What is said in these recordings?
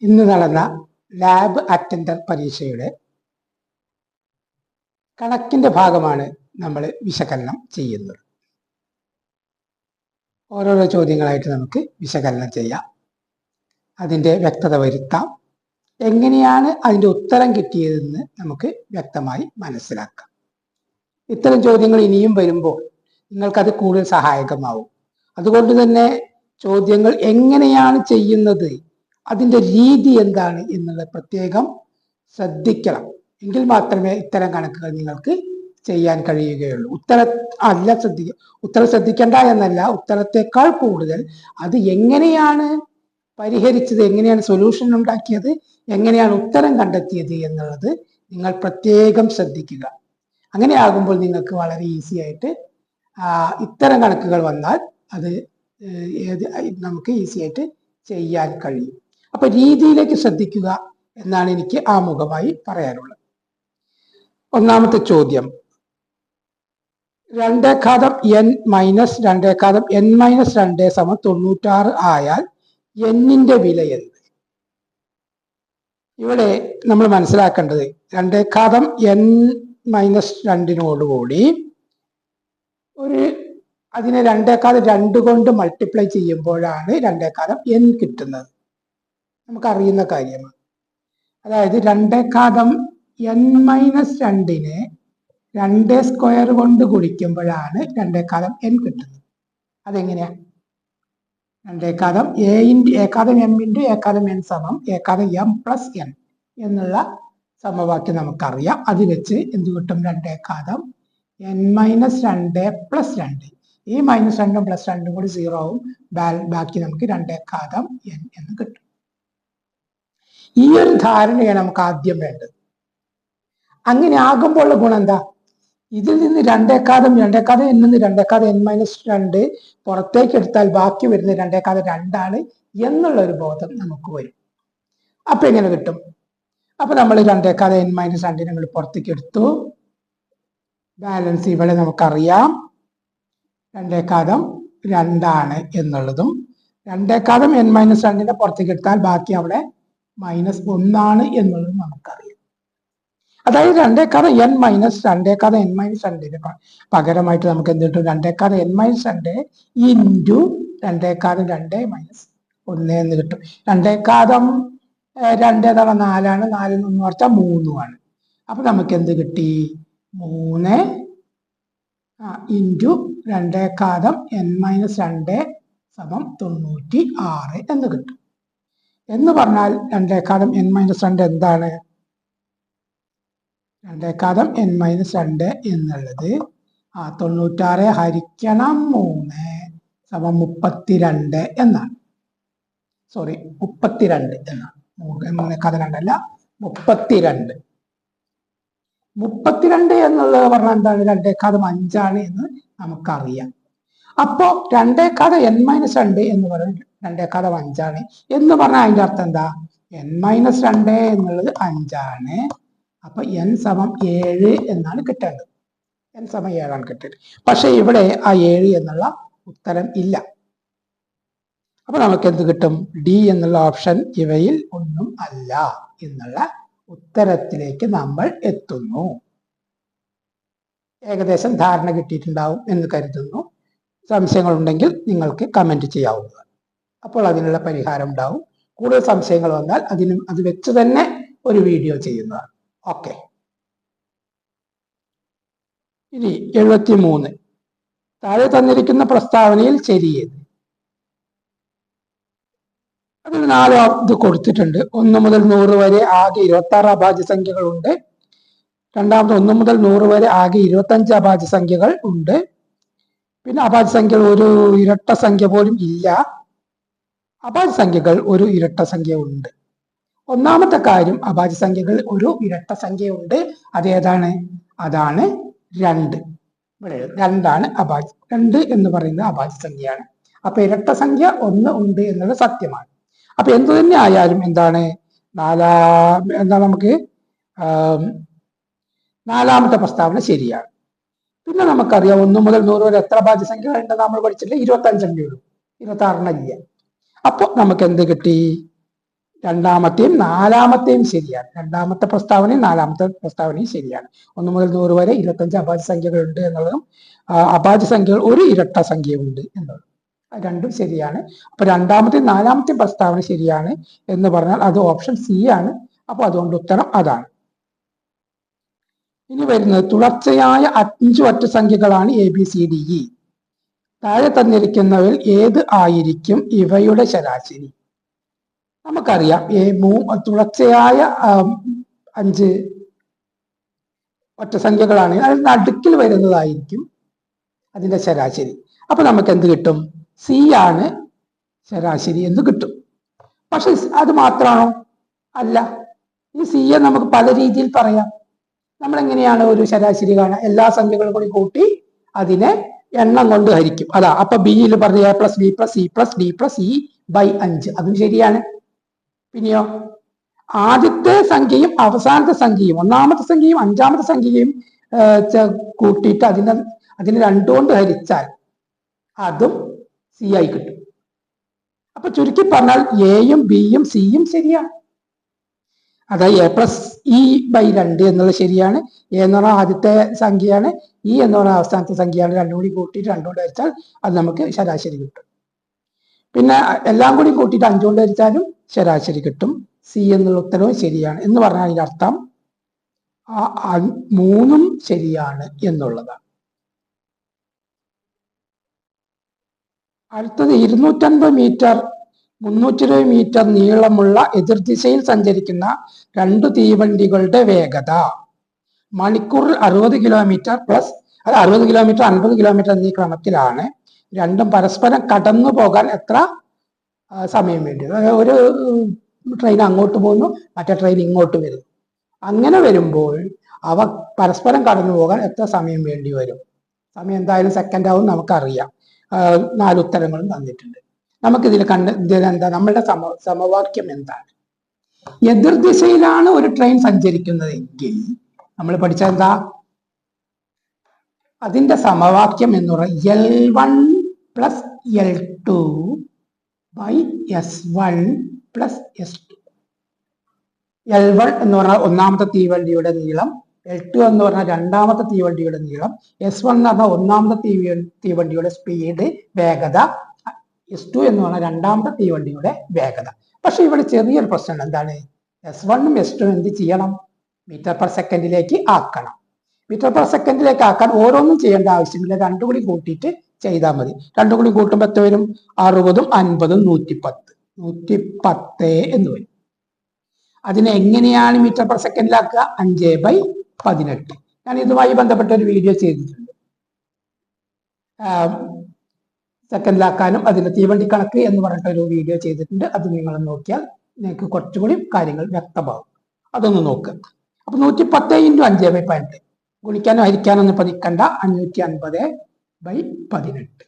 ഇന്ന് നടന്ന lab attender പരീക്ഷയുടെ കണക്കിന്റെ ഭാഗമാണ് നമ്മൾ വിശകലനം ചെയ്യുന്നത്. ഓരോരോ ചോദ്യങ്ങളായിട്ട് നമുക്ക് വിശകലനം ചെയ്യാം, അതിൻ്റെ വ്യക്തത വരുത്താം, എങ്ങനെയാണ് അതിൻ്റെ ഉത്തരം കിട്ടിയതെന്ന് നമുക്ക് വ്യക്തമായി മനസ്സിലാക്കാം. ഇത്തരം ചോദ്യങ്ങൾ ഇനിയും വരുമ്പോൾ നിങ്ങൾക്കത് കൂടുതൽ സഹായകമാവും. അതുകൊണ്ട് തന്നെ ചോദ്യങ്ങൾ എങ്ങനെയാണ് ചെയ്യുന്നത്, അതിൻ്റെ രീതി എന്താണ് എന്നുള്ളത് പ്രത്യേകം ശ്രദ്ധിക്കണം. എങ്കിൽ മാത്രമേ ഇത്തരം കണക്കുകൾ നിങ്ങൾക്ക് ചെയ്യാൻ കഴിയുകയുള്ളൂ. ഉത്തരം ശ്രദ്ധിക്കേണ്ട എന്നല്ല, ഉത്തരത്തെക്കാൾ കൂടുതൽ അത് എങ്ങനെയാണ് പരിഹരിച്ചത്, എങ്ങനെയാണ് സൊല്യൂഷൻ ഉണ്ടാക്കിയത്, എങ്ങനെയാണ് ഉത്തരം കണ്ടെത്തിയത് എന്നുള്ളത് നിങ്ങൾ പ്രത്യേകം ശ്രദ്ധിക്കുക. അങ്ങനെ ആകുമ്പോൾ നിങ്ങൾക്ക് വളരെ ഈസി ആയിട്ട് ഇത്തരം കണക്കുകൾ വന്നാൽ അത് നമുക്ക് ഈസി ആയിട്ട് ചെയ്യാൻ കഴിയും. അപ്പൊ രീതിയിലേക്ക് ശ്രദ്ധിക്കുക എന്നാണ് എനിക്ക് ആമുഖമായി പറയാനുള്ളത്. ഒന്നാമത്തെ ചോദ്യം, 2n-2n-2 ആയാൽ n-ന്റെ വില എന്ത്? ഇവിടെ നമ്മൾ മനസ്സിലാക്കേണ്ടത് 2n-2 അതിനെ 2 കൊണ്ട് മൾട്ടിപ്ലൈ ചെയ്യുമ്പോഴാണ് 2n കിട്ടുന്നത്. നമുക്കറിയുന്ന കാര്യമാണ്. അതായത് 2n-2നെ 2² കൊണ്ട് ഗുണിക്കുമ്പോഴാണ് 2n കിട്ടുന്നത്. അതെങ്ങനെയാ? 2m സമം m+n എന്നുള്ള സമവാക്യം നമുക്കറിയാം. അത് വെച്ച് എന്ത് കിട്ടും? 2n-2 ഈ -2 + 2 കൂടി 0 ആവും. ബാക്കി നമുക്ക് 2n എന്ന് കിട്ടും. ഈ ഒരു ധാരണയാണ് നമുക്ക് ആദ്യം വേണ്ടത്. അങ്ങനെ ആകുമ്പോഴുള്ള ഗുണം എന്താ? ഇതിൽ നിന്ന് 2n-2 പുറത്തേക്ക് എടുത്താൽ ബാക്കി വരുന്ന 2 എന്നുള്ള ഒരു ബോധം നമുക്ക് വരും. അപ്പൊ എങ്ങനെ കിട്ടും? അപ്പൊ നമ്മൾ 2n-2 നമ്മൾ പുറത്തേക്ക് എടുത്തു. ബാലൻസ് ഇവിടെ നമുക്കറിയാം 2 എന്നുള്ളതും 2n-2 പുറത്തേക്ക് എടുത്താൽ ബാക്കി അവിടെ -1 എന്നുള്ളതും നമുക്കറിയാം. അതായത് 2n-2 പകരമായിട്ട് നമുക്ക് എന്ത് കിട്ടും? 2n-2 ഇൻറ്റു 2 -1 എന്ന് കിട്ടും. 2 4 4 എന്ന് പറഞ്ഞാൽ 3 അപ്പൊ നമുക്ക് എന്ത് കിട്ടി? 3 ഇൻറ്റു 2n-2 സമം 96 എന്ന് കിട്ടും. എന്ന് പറഞ്ഞാൽ 2n-2 എന്താണ്? 2n-2 എന്നുള്ളത് 96 ഹരിക്കണം 3 സമം 32 എന്നാണ്. സോറി 32 എന്നാണ്. 3 അല്ല 32. 32 എന്നുള്ളത് പറഞ്ഞാൽ എന്താണ്? 2 എന്ന് നമുക്കറിയാം. അപ്പോ 2n-2 എന്ന് പറയുന്നത് 2 എന്ന് പറഞ്ഞാൽ അതിന്റെ അർത്ഥം എന്താ? n-2 എന്നുള്ളത് 5. അപ്പൊ n സമം 7 എന്നാണ് കിട്ടേണ്ടത്. n സമം 7 കിട്ടേണ്ടത്. പക്ഷെ ഇവിടെ ആ 7 എന്നുള്ള ഉത്തരം ഇല്ല. അപ്പൊ നമുക്ക് എന്ത് കിട്ടും? ഡി എന്നുള്ള ഓപ്ഷൻ ഇവയിൽ ഒന്നും അല്ല എന്നുള്ള ഉത്തരത്തിലേക്ക് നമ്മൾ എത്തുന്നു. ഏകദേശം ധാരണ കിട്ടിയിട്ടുണ്ടാവും എന്ന് കരുതുന്നു. സംശയങ്ങൾ ഉണ്ടെങ്കിൽ നിങ്ങൾക്ക് കമന്റ് ചെയ്യാവുന്നതാണ്. അപ്പോൾ അതിനുള്ള പരിഹാരം ഉണ്ടാവും. കൂടുതൽ സംശയങ്ങൾ വന്നാൽ അത് വെച്ച് തന്നെ ഒരു വീഡിയോ ചെയ്യുന്നതാണ്. ഓക്കെ. ഇനി 73. താഴെ തന്നിരിക്കുന്ന പ്രസ്താവനയിൽ ശരിയേത്? അതിൽ 4 ഇത് കൊടുത്തിട്ടുണ്ട്. 1 മുതൽ 100 വരെ ആകെ 26 അഭാജ്യ സംഖ്യകളുണ്ട്. രണ്ടാമത് 1 മുതൽ 100 വരെ ആകെ 25 അഭാജ്യ സംഖ്യകൾ ഉണ്ട്. പിന്നെ അഭാജ്യ സംഖ്യകൾ ഒരു ഇരട്ട സംഖ്യ പോലും ഇല്ല. അഭാജ്യ സംഖ്യകൾ ഒരു ഇരട്ട സംഖ്യ ഉണ്ട്. ഒന്നാമത്തെ കാര്യം, അഭാജ്യ സംഖ്യകൾ ഒരു ഇരട്ട സംഖ്യ ഉണ്ട്. അതേതാണ്? അതാണ് 2. ഇവിടെ 2 അഭാജ്യ. 2 എന്ന് പറയുന്നത് അഭാജ്യ സംഖ്യയാണ്. അപ്പൊ ഇരട്ട സംഖ്യ 1 ഉണ്ട് എന്നത് സത്യമാണ്. അപ്പൊ എന്തു തന്നെ ആയാലും എന്താണ്? നമുക്ക് നാലാമത്തെ പ്രസ്താവന ശരിയാണ്. പിന്നെ നമുക്കറിയാം 1 മുതൽ 100 വരെ എത്ര അഭാജ്യ സംഖ്യകൾ ഉണ്ടെന്ന് നമ്മൾ പഠിച്ചിട്ടില്ല. 25 ഉള്ളൂ, 26 ഇല്ല. അപ്പൊ നമുക്ക് എന്ത് കിട്ടി? രണ്ടാമത്തെയും നാലാമത്തെയും ശരിയാണ്. രണ്ടാമത്തെ പ്രസ്താവനയും നാലാമത്തെ പ്രസ്താവനയും ശരിയാണ്. 1 മുതൽ 100 വരെ 25 അഭാജ്യ സംഖ്യകളുണ്ട് എന്നുള്ളതും അഭാജ്യ സംഖ്യകൾ ഒരു ഇരട്ട സംഖ്യയുണ്ട് എന്നുള്ളതും രണ്ടും ശരിയാണ്. അപ്പൊ രണ്ടാമത്തെയും നാലാമത്തെയും പ്രസ്താവന ശരിയാണ് എന്ന് പറഞ്ഞാൽ അത് ഓപ്ഷൻ സി ആണ്. അപ്പൊ അതുകൊണ്ട് ഉത്തരം അതാണ്. ഇനി വരുന്നത് തുടർച്ചയായ 5 ഒറ്റ സംഖ്യകളാണ് ABCDE. താഴെ തന്നിരിക്കുന്നവയിൽ ഏത് ആയിരിക്കും ഇവയുടെ ശരാശരി? നമുക്കറിയാം തുടർച്ചയായ 5 ഒറ്റ സംഖ്യകളാണ്, അതിൽ നടുക്കിൽ വരുന്നതായിരിക്കും അതിന്റെ ശരാശരി. അപ്പൊ നമുക്ക് എന്ത് കിട്ടും? സി ആണ് ശരാശരി എന്ന് കിട്ടും. പക്ഷെ അത് മാത്രമാണോ? അല്ല. ഈ സിയെ നമുക്ക് പല രീതിയിൽ പറയാം. നമ്മൾ എങ്ങനെയാണ് ഒരു ശരാശരി കാണുക? എല്ലാ സംഖ്യകളും കൂടി കൂട്ടി അതിനെ എണ്ണം കൊണ്ട് ഹരിക്കും. അതാ അപ്പൊ ബിയിൽ പറഞ്ഞ A + B + C + D + E/5 അതും ശരിയാണ്. പിന്നെയോ ആദ്യത്തെ സംഖ്യയും അവസാനത്തെ സംഖ്യയും, ഒന്നാമത്തെ സംഖ്യയും അഞ്ചാമത്തെ സംഖ്യയും കൂട്ടിയിട്ട് അതിനെ 2 കൊണ്ട് ഹരിച്ചാൽ അതും സി ആയി കിട്ടും. അപ്പൊ ചുരുക്കി പറഞ്ഞാൽ എയും ബിയും സിയും ശരിയാണ്. അതായത് A + E/2 എന്നുള്ളത് ശരിയാണ്. എ എന്ന് പറഞ്ഞാൽ ആദ്യത്തെ സംഖ്യയാണ്, ഇ എന്ന് പറഞ്ഞാൽ അവസാനത്തെ സംഖ്യയാണ്. 2 കൂടി കൂട്ടിയിട്ട് 2 കൊണ്ട് ഹരിച്ചാൽ അത് നമുക്ക് ശരാശരി കിട്ടും. പിന്നെ എല്ലാം കൂടി കൂട്ടിയിട്ട് 5 കൊണ്ട് ഹരിച്ചാലും ശരാശരി കിട്ടും. സി എന്നുള്ള ഉത്തരവും ശരിയാണ്. എന്ന് പറഞ്ഞാൽ അതിന്റെ അർത്ഥം മൂന്നും ശരിയാണ് എന്നുള്ളതാണ്. അടുത്തത് 250 മീറ്റർ 320 മീറ്റർ നീളമുള്ള എതിർദിശയിൽ സഞ്ചരിക്കുന്ന 2 തീവണ്ടികളുടെ വേഗത മണിക്കൂറിൽ 60 കിലോമീറ്റർ പ്ലസ് 60 കിലോമീറ്റർ 50 കിലോമീറ്റർ എന്നീ ക്രമത്തിലാണ്. രണ്ടും പരസ്പരം കടന്നു പോകാൻ എത്ര സമയം വേണ്ടി? ഒരു ട്രെയിൻ അങ്ങോട്ട് പോകുന്നു, മറ്റേ ട്രെയിൻ ഇങ്ങോട്ട് വരുന്നു. അങ്ങനെ വരുമ്പോൾ അവ പരസ്പരം കടന്നു പോകാൻ എത്ര സമയം വേണ്ടി വരും? സമയം എന്തായാലും സെക്കൻഡ് ആവും നമുക്കറിയാം. 4 ഉത്തരങ്ങളും തന്നിട്ടുണ്ട്. നമുക്കിതിൽ എന്താ നമ്മളുടെ സമവാക്യം എന്താണ്? എതിർദിശയിലാണ് ഒരു ട്രെയിൻ സഞ്ചരിക്കുന്നതെങ്കിൽ നമ്മൾ പഠിച്ച എന്താ? അതിന്റെ സമവാക്യം എന്ന് പറയുന്നത് L1 + L2 S1 + S2. L1 എന്ന് പറഞ്ഞാൽ ഒന്നാമത്തെ തീവണ്ടിയുടെ നീളം, L2 എന്ന് പറഞ്ഞാൽ രണ്ടാമത്തെ തീവണ്ടിയുടെ നീളം, S1 എന്ന് പറഞ്ഞാൽ ഒന്നാമത്തെ തീവണ്ടിയുടെ സ്പീഡ് വേഗത, S2 എന്ന് പറഞ്ഞാൽ രണ്ടാമത്തെ തീവണ്ടിയുടെ വേഗത. പക്ഷെ ഇവിടെ ചെറിയൊരു പ്രശ്നം എന്താണ്? S1ഉം S2ഉം എന്ത് ചെയ്യണം? മീറ്റർ/സെക്കൻഡിലേക്ക് ആക്കണം. മീറ്റർ/സെക്കൻഡിലേക്ക് ആക്കാൻ ഓരോന്നും ചെയ്യേണ്ട ആവശ്യമില്ല, 2 കൂടി കൂട്ടിയിട്ട് ചെയ്താൽ മതി. 2 കൂടി കൂട്ടുമ്പോൾ എത്ര വരും? 60ഉം 50ഉം 110 എന്ന് വരും. അതിനെ എങ്ങനെയാണ് മീറ്റർ/സെക്കൻഡിലാക്കുക? 5/18. ഞാൻ ഇതുമായി ബന്ധപ്പെട്ട ഒരു വീഡിയോ ചെയ്തിട്ടുണ്ട്. സെക്കൻഡിലാക്കാനും അതിന്റെ തീവണ്ടി കണക്ക് എന്ന് പറഞ്ഞിട്ട് ഒരു വീഡിയോ ചെയ്തിട്ടുണ്ട്. അത് നിങ്ങൾ നോക്കിയാൽ നിങ്ങൾക്ക് കുറച്ചുകൂടി കാര്യങ്ങൾ വ്യക്തമാകും. അതൊന്ന് നോക്കുക. അപ്പൊ 110 × 5/18 ഗുണിക്കാനോ ഹരിക്കാനോ ഒന്നും ഇപ്പൊ നിൽക്കണ്ട. 550/18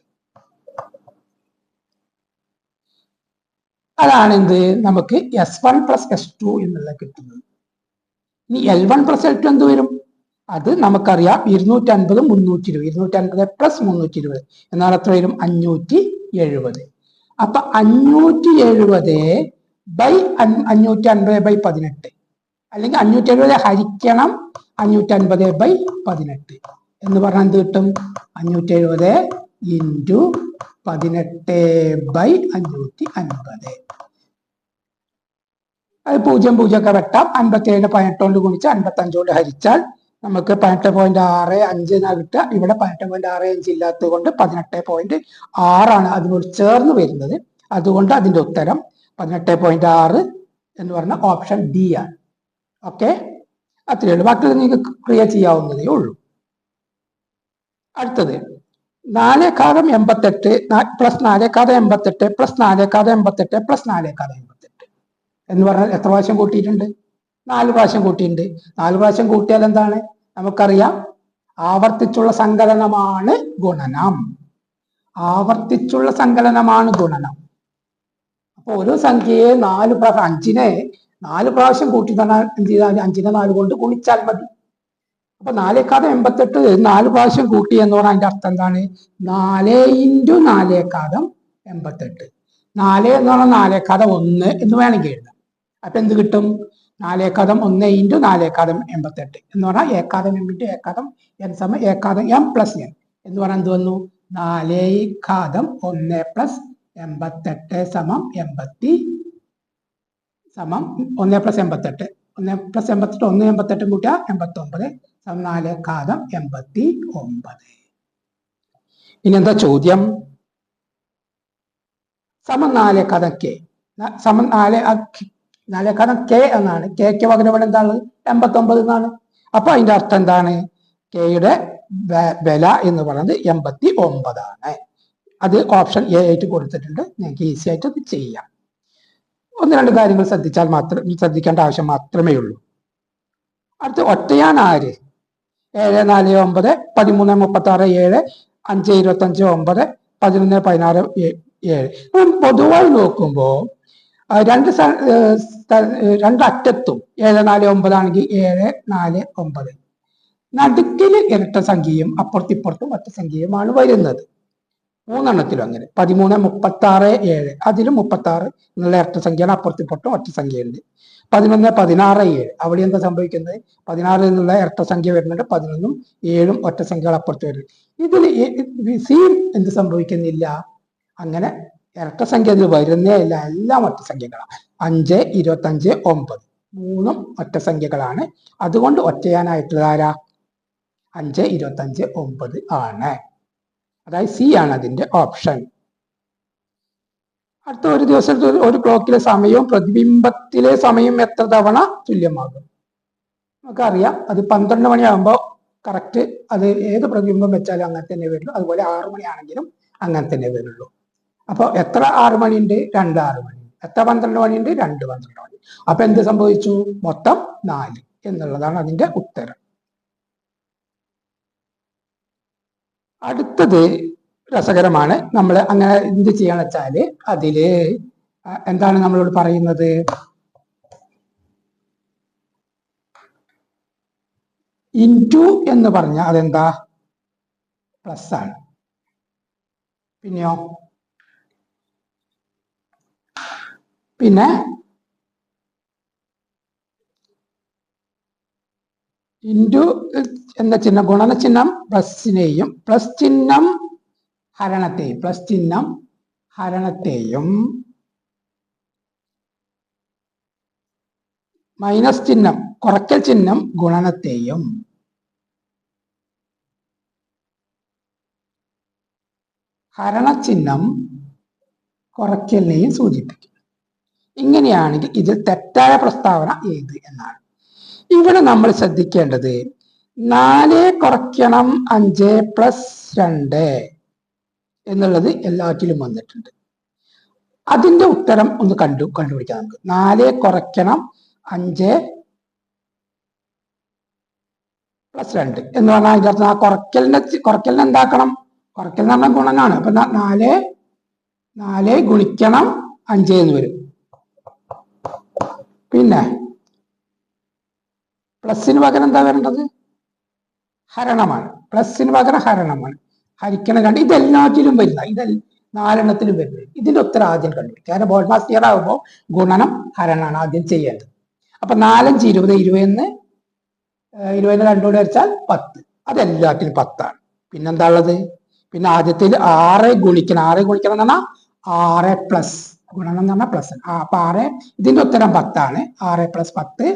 അതാണ് എന്ത് നമുക്ക് S1 + S2 എന്നുള്ള കിട്ടുന്നത്. ഇനി L1 + L2 എന്ത് വരും? അത് നമുക്കറിയാം 250 320. 250 + 320 എന്നാൽ എത്ര വരും? 570. അപ്പൊ 570/550/18 അല്ലെങ്കിൽ 570 ഹരിക്കണം 550/18 എന്ന് പറഞ്ഞാൽ എന്ത് കിട്ടും? 570 × 18/550. അത് 0 0 ഒക്കെ വെട്ടാം. 57 18 കൊണ്ട് ഗുണിച്ച് 55 കൊണ്ട് ഹരിച്ചാൽ നമുക്ക് 18.65 കിട്ടുക. ഇവിടെ 18.65 ഇല്ലാത്തത് കൊണ്ട് 18.6 അതിനോട് ചേർന്ന് വരുന്നത്. അതുകൊണ്ട് അതിന്റെ ഉത്തരം 18.6 എന്ന് പറഞ്ഞ ഓപ്ഷൻ ഡി ആണ്. ഓക്കെ, അത്രയേ ഉള്ളൂ. ബാക്കിയുള്ളത് നിങ്ങൾക്ക് ക്ലിയർ ചെയ്യാവുന്നതേ ഉള്ളൂ. അടുത്തത് 4/88 + 4/88 + 4/88 + 4/88 എന്ന് പറഞ്ഞാൽ എത്ര പ്രാവശ്യം കൂട്ടിയിട്ടുണ്ട്? 4 പ്രാവശ്യം കൂട്ടിയിട്ടുണ്ട്. 4 പ്രാവശ്യം കൂട്ടിയാൽ എന്താണ്? നമുക്കറിയാം ആവർത്തിച്ചുള്ള സങ്കലനമാണ് ഗുണനം. ആവർത്തിച്ചുള്ള സങ്കലനമാണ് ഗുണനം. അപ്പൊ ഒരു സംഖ്യയെ 4 പ്രാവശ്യം 5നെ 4 പ്രാവശ്യം കൂട്ടി തന്നാൽ എന്ത് ചെയ്താൽ 5നെ 4 കൊണ്ട് ഗുണിച്ചാൽ മതി. അപ്പൊ 4/88 4 പ്രാവശ്യം കൂട്ടി എന്ന് പറഞ്ഞാൽ അതിന്റെ അർത്ഥം എന്താണ്? 4 × 4/88. 4 എന്ന് പറഞ്ഞാൽ 4/1 എന്ന് വേണമെങ്കിൽ എഴുതാം. അപ്പൊ എന്ത് കിട്ടും? 4 × 1 × 4 × 88 എന്ന് പറഞ്ഞാൽ ഏക്കാദം എം ഇൻറ്റു ഏക്കാദം എൻ സമം ഏക്കാദം എം പ്ലസ് എൻ എന്ന് പറഞ്ഞാൽ എന്ത് വന്നു? 4 × 1 + 88 സമം 80 സമം 1 + 88 1 + 88 1 88 കൂട്ടിയ 89 സമം 4 × 89. ഇനി എന്താ ചോദ്യം? സമം 4 × k സമം 4 × k എന്നാണ്. കെക്ക് പകരം ഇവിടെ എന്താണ്? 89 എന്നാണ്. അപ്പൊ അതിന്റെ അർത്ഥം എന്താണ്? കെയുടെ വില എന്ന് പറയുന്നത് 89 ആണ്. അത് ഓപ്ഷൻ എ ആയിട്ട് കൊടുത്തിട്ടുണ്ട്. നിങ്ങൾക്ക് ഈസി ആയിട്ട് അത് ചെയ്യാം. 1-2 കാര്യങ്ങൾ ശ്രദ്ധിക്കേണ്ട ആവശ്യം മാത്രമേ ഉള്ളൂ. അടുത്ത് ഒറ്റയാൻ ആര്? 7 4 9 13 36 7 5 25 9 11 16 7. പൊതുവായി നോക്കുമ്പോ രണ്ട് അറ്റത്തും 7 4 9 ആണെങ്കിൽ 7 4 9 നടുക്കില് ഇരട്ട സംഖ്യയും അപ്പുറത്തിപ്പുറത്തും ഒറ്റ സംഖ്യയുമാണ് വരുന്നത്. 3 അങ്ങനെ 13 36 7 അതിലും 36 എന്നുള്ള ഇരട്ട സംഖ്യയാണ്, അപ്പുറത്തിപ്പുറത്തും ഒറ്റ സംഖ്യയുണ്ട്. 11 16 7 അവിടെ എന്താ സംഭവിക്കുന്നത്? 16 എന്നുള്ള ഇരട്ട സംഖ്യ വരുന്നുണ്ട്, 11ഉം 7ഉം ഒറ്റ സംഖ്യകൾ അപ്പുറത്ത് വരുന്നത്. ഇതിൽ സി എന്ത് സംഭവിക്കുന്നില്ല? അങ്ങനെ ഇരട്ട സംഖ്യ അതിൽ വരുന്നേ ഇല്ല, എല്ലാം ഒറ്റ സംഖ്യകളാണ്. 5 25 9 3ഉം ഒറ്റ സംഖ്യകളാണ്. അതുകൊണ്ട് ഒറ്റയാനായിട്ടുള്ള ആരാ? 5 25 9 ആണ്. അതായത് സി ആണ് അതിന്റെ ഓപ്ഷൻ. അടുത്ത ഒരു ദിവസത്തെ ഒരു ക്ലോക്കിലെ സമയവും പ്രതിബിംബത്തിലെ സമയം എത്ര തവണ തുല്യമാകും? നമുക്കറിയാം, അത് 12 മണിയാകുമ്പോൾ കറക്റ്റ് അത് ഏത് പ്രതിബിംബം വെച്ചാലും അങ്ങനെ തന്നെ വരുള്ളൂ. അതുപോലെ 6 മണിയാണെങ്കിലും അങ്ങനെ തന്നെ വരുള്ളൂ. അപ്പൊ എത്ര 6 മണിയുണ്ട്? 2 6 മണി. എത്ര 12 മണിയുണ്ട്? 2 12 മണി. അപ്പൊ എന്ത് സംഭവിച്ചു? മൊത്തം 4 എന്നുള്ളതാണ് അതിന്റെ ഉത്തരം. അടുത്തത് രസകരമാണ്. നമ്മൾ അങ്ങനെ എന്ത് ചെയ്യാന്ന് വെച്ചാല് അതില് എന്താണ് നമ്മളോട് പറയുന്നത്? ഇൻറ്റു എന്ന് പറഞ്ഞാൽ അതെന്താ? പ്ലസ് ആണ്. പിന്നെയോ പിന്നെ ഇൻറ്റു എന്ന ചിഹ്നം ഗുണന ചിഹ്നം പ്ലസിനെയും പ്ലസ് ചിഹ്നം ഹരണത്തെയും മൈനസ് ചിഹ്നം കുറയ്ക്കൽ ചിഹ്നം ഗുണനത്തെയും ഹരണചിഹ്നം കുറയ്ക്കലിനെയും സൂചിപ്പിക്കും. ഇങ്ങനെയാണെങ്കിൽ ഇതിൽ തെറ്റായ പ്രസ്താവന ഏത് എന്നാണ്. ഇവിടെ നമ്മൾ ശ്രദ്ധിക്കേണ്ടത് 4 കുറയ്ക്കണം 5 + 2 എന്നുള്ളത് എല്ലാറ്റിലും വന്നിട്ടുണ്ട്. അതിന്റെ ഉത്തരം ഒന്ന് കണ്ടുപിടിക്കാം നമുക്ക്. 4 കുറയ്ക്കണം 5 + 2 എന്ന് പറഞ്ഞാൽ അതിൻ്റെ അർത്ഥം ആ കുറയ്ക്കലിനെ എന്താക്കണം? കുറയ്ക്കൽ എന്ന് പറഞ്ഞാൽ ഗുണനാണ്. അപ്പൊ 4 ഗുണിക്കണം 5 എന്ന് വരും. പിന്നെ പ്ലസിന് പകരം എന്താ വരേണ്ടത്? ഹരണമാണ്. പ്ലസിന് പകരം ഹരണമാണ്. ഹരിക്കണം 2. ഇതെല്ലാറ്റിലും വരുന്ന, ഇത് 4 എണ്ണത്തിലും വരുന്നത്. ഇതിന്റെ ഉത്തരം ആദ്യം കണ്ടുപിടിക്കുക. കാരണം ബോർഡ് മാസ് ക്ലിയർ ആകുമ്പോൾ ഗുണനം ഹരണമാണ് ആദ്യം ചെയ്യേണ്ടത്. അപ്പൊ 4 5 20 20 2 കൂടെ വരച്ചാൽ 10. അതെല്ലാറ്റിലും 10 ആണ്. പിന്നെന്താ ഉള്ളത്? പിന്നെ ആദ്യത്തിൽ 6 ഗുണിക്കണം എന്ന് പറഞ്ഞാൽ 6 പ്ലസ് ഗുണനം എന്ന് പറഞ്ഞാൽ പ്ലസ്. അപ്പൊ 6 ഇതിന്റെ ഉത്തരം 10 ആണ്. 6 + 10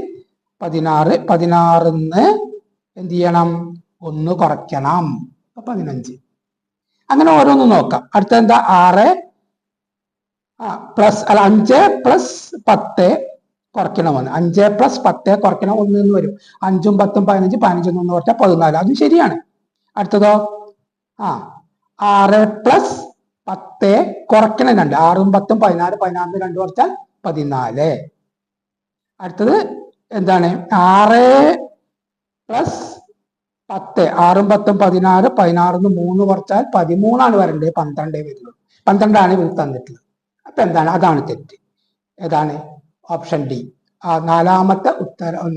16. 16ന്ന് എന്ത് ചെയ്യണം? 1 കുറയ്ക്കണം. 15. അങ്ങനെ ഓരോന്നും നോക്കാം. അടുത്ത എന്താ? 5 + 10 കുറയ്ക്കണം 1. 5 + 10 കുറയ്ക്കണം 1 എന്ന് വരും. 5ഉം 10ഉം 15 15 1 കുറച്ചാൽ 14. അതും ശരിയാണ്. അടുത്തതോ 6 + 10 കുറയ്ക്കണം 2. 6ഉം 10ഉം 16 16 2 കുറച്ചാൽ 14. അടുത്തത് എന്താണ്? 6 + 10 6ഉം 10ഉം 16 16ന്ന് 3 കുറച്ചാൽ 13 ആണ് വരേണ്ടത്. 12 വരുള്ളൂ. 12 ആണ് ഇവിടെ തന്നിട്ടുള്ളത്. അപ്പൊ എന്താണ്? അതാണ് തെറ്റ്. ഏതാണ്? Option D.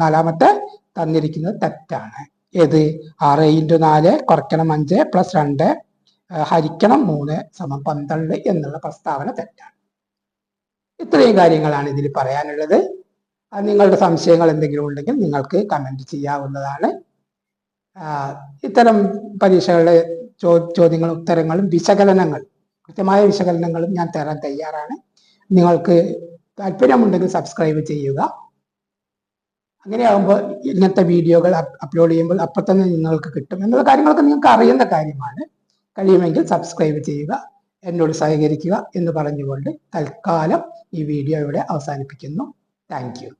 നാലാമത്തെ തന്നിരിക്കുന്നത് തെറ്റാണ്. ഏത്? 6 × 4 കുറയ്ക്കണം 5 + 2 ഹരിക്കണം 3 = 12 എന്നുള്ള പ്രസ്താവന തെറ്റാണ്. ഇത്രയും കാര്യങ്ങളാണ് ഇതിൽ പറയാനുള്ളത്. നിങ്ങളുടെ സംശയങ്ങൾ എന്തെങ്കിലും ഉണ്ടെങ്കിൽ നിങ്ങൾക്ക് കമൻറ്റ് ചെയ്യാവുന്നതാണ്. ഇത്തരം പരീക്ഷകളുടെ ചോദ്യങ്ങളും ഉത്തരങ്ങളും കൃത്യമായ വിശകലനങ്ങളും ഞാൻ തരാൻ തയ്യാറാണ്. നിങ്ങൾക്ക് താല്പര്യമുണ്ടെങ്കിൽ സബ്സ്ക്രൈബ് ചെയ്യുക. അങ്ങനെയാകുമ്പോൾ ഇങ്ങനത്തെ വീഡിയോകൾ അപ്ലോഡ് ചെയ്യുമ്പോൾ അപ്പം തന്നെ നിങ്ങൾക്ക് കിട്ടും എന്നുള്ള കാര്യങ്ങളൊക്കെ നിങ്ങൾക്ക് അറിയുന്ന കാര്യമാണ്. കഴിയുമെങ്കിൽ സബ്സ്ക്രൈബ് ചെയ്യുക, എന്നോട് സഹകരിക്കുക എന്ന് പറഞ്ഞുകൊണ്ട് തൽക്കാലം ഈ വീഡിയോ ഇവിടെ അവസാനിപ്പിക്കുന്നു. Thank you.